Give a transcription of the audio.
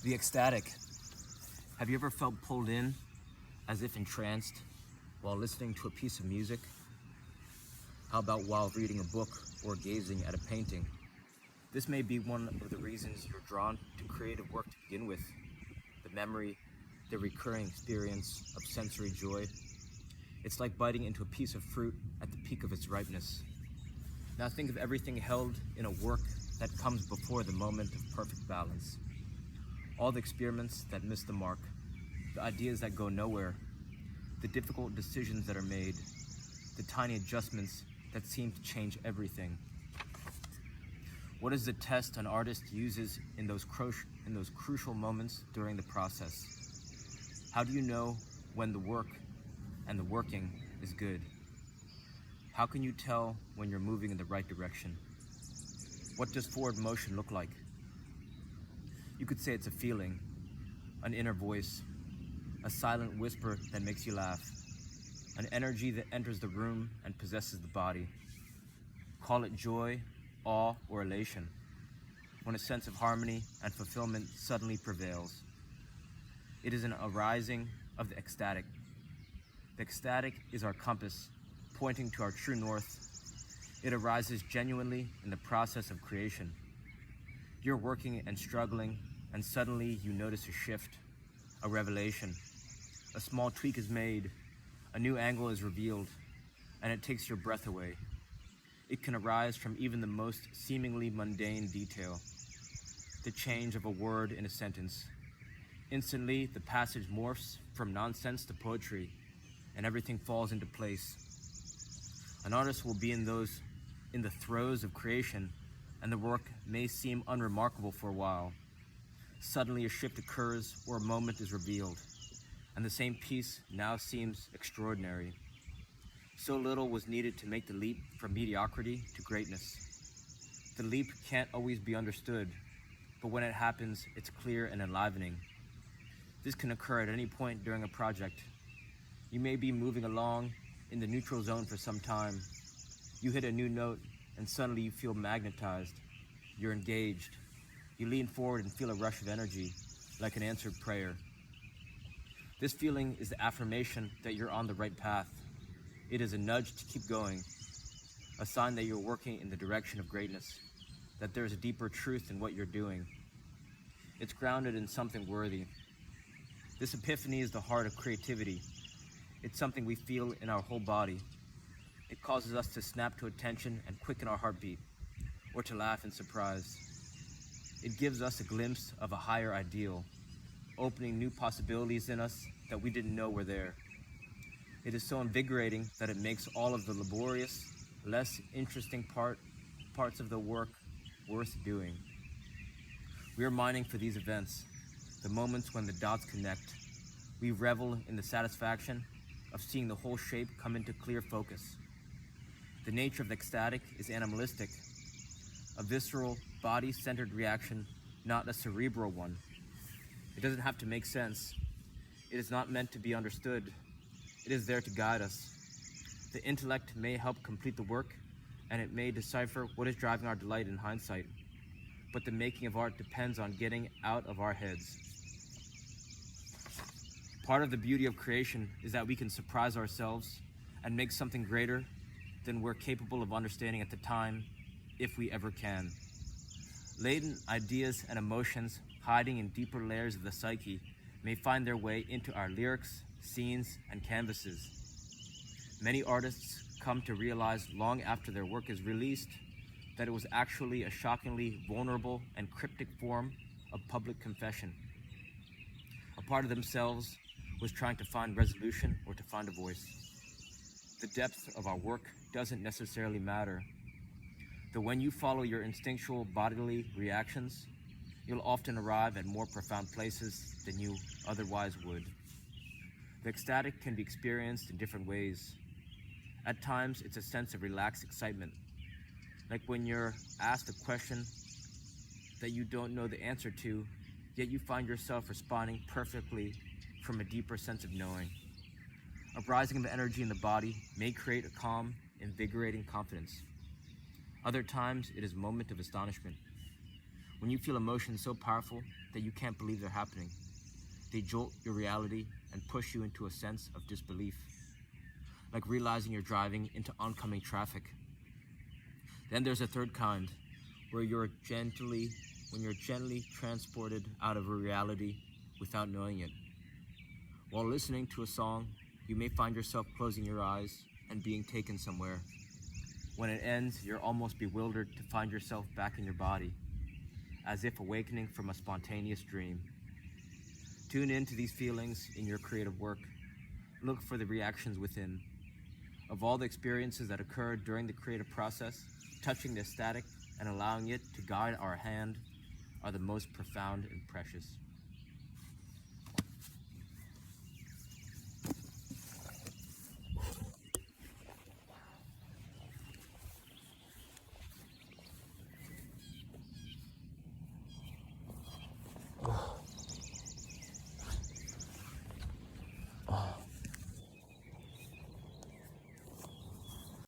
The ecstatic. Have you ever felt pulled in, as if entranced, while listening to a piece of music? How about while reading a book or gazing at a painting? This may be one of the reasons you're drawn to creative work to begin with. The memory, the recurring experience of sensory joy. It's like biting into a piece of fruit at the peak of its ripeness. Now think of everything held in a work that comes before the moment of perfect balance. All the experiments that miss the mark, the ideas that go nowhere, the difficult decisions that are made, the tiny adjustments that seem to change everything. What is the test an artist uses in those crucial moments during the process? How do you know when the work and the working is good? How can you tell when you're moving in the right direction? What does forward motion look like? You could say it's a feeling, an inner voice, a silent whisper that makes you laugh, an energy that enters the room and possesses the body. Call it joy, awe, or elation, when a sense of harmony and fulfillment suddenly prevails. It is an arising of the ecstatic. The ecstatic is our compass, pointing to our true north. It arises genuinely in the process of creation. You're working and struggling, and suddenly you notice a shift, a revelation. A small tweak is made, a new angle is revealed, and it takes your breath away. It can arise from even the most seemingly mundane detail. The change of a word in a sentence. Instantly, the passage morphs from nonsense to poetry, and everything falls into place. An artist will be in the throes of creation, and the work may seem unremarkable for a while. Suddenly a shift occurs or a moment is revealed, and the same piece now seems extraordinary. So little was needed to make the leap from mediocrity to greatness. The leap can't always be understood, but when it happens, it's clear and enlivening. This can occur at any point during a project. You may be moving along in the neutral zone for some time. You hit a new note, and suddenly you feel magnetized. You're engaged. You lean forward and feel a rush of energy, like an answered prayer. This feeling is the affirmation that you're on the right path. It is a nudge to keep going, a sign that you're working in the direction of greatness, that there's a deeper truth in what you're doing. It's grounded in something worthy. This epiphany is the heart of creativity. It's something we feel in our whole body. It causes us to snap to attention and quicken our heartbeat, or to laugh in surprise. It gives us a glimpse of a higher ideal, opening new possibilities in us that we didn't know were there. It is so invigorating that it makes all of the laborious, less interesting parts of the work worth doing. We are mining for these events, the moments when the dots connect. We revel in the satisfaction of seeing the whole shape come into clear focus. The nature of the ecstatic is animalistic, a visceral, body-centered reaction, not a cerebral one. It doesn't have to make sense. It is not meant to be understood. It is there to guide us. The intellect may help complete the work, and it may decipher what is driving our delight in hindsight. But the making of art depends on getting out of our heads. Part of the beauty of creation is that we can surprise ourselves and make something greater than we're capable of understanding at the time, if we ever can. Latent ideas and emotions hiding in deeper layers of the psyche may find their way into our lyrics, scenes, and canvases. Many artists come to realize long after their work is released that it was actually a shockingly vulnerable and cryptic form of public confession. A part of themselves was trying to find resolution or to find a voice. The depth of our work doesn't necessarily matter. Though when you follow your instinctual bodily reactions, you'll often arrive at more profound places than you otherwise would. The ecstatic can be experienced in different ways. At times, it's a sense of relaxed excitement, like when you're asked a question that you don't know the answer to, yet you find yourself responding perfectly from a deeper sense of knowing. A rising of energy in the body may create a calm, invigorating confidence. Other times, it is a moment of astonishment, When you feel emotions so powerful that you can't believe they're happening. They jolt your reality and push you into a sense of disbelief, like realizing you're driving into oncoming traffic. Then there's a third kind, where when you're gently transported out of a reality without knowing it. While listening to a song, you may find yourself closing your eyes and being taken somewhere. When it ends, you're almost bewildered to find yourself back in your body, as if awakening from a spontaneous dream. Tune in to these feelings in your creative work. Look for the reactions within. Of all the experiences that occur during the creative process, touching the ecstatic and allowing it to guide our hand are the most profound and precious.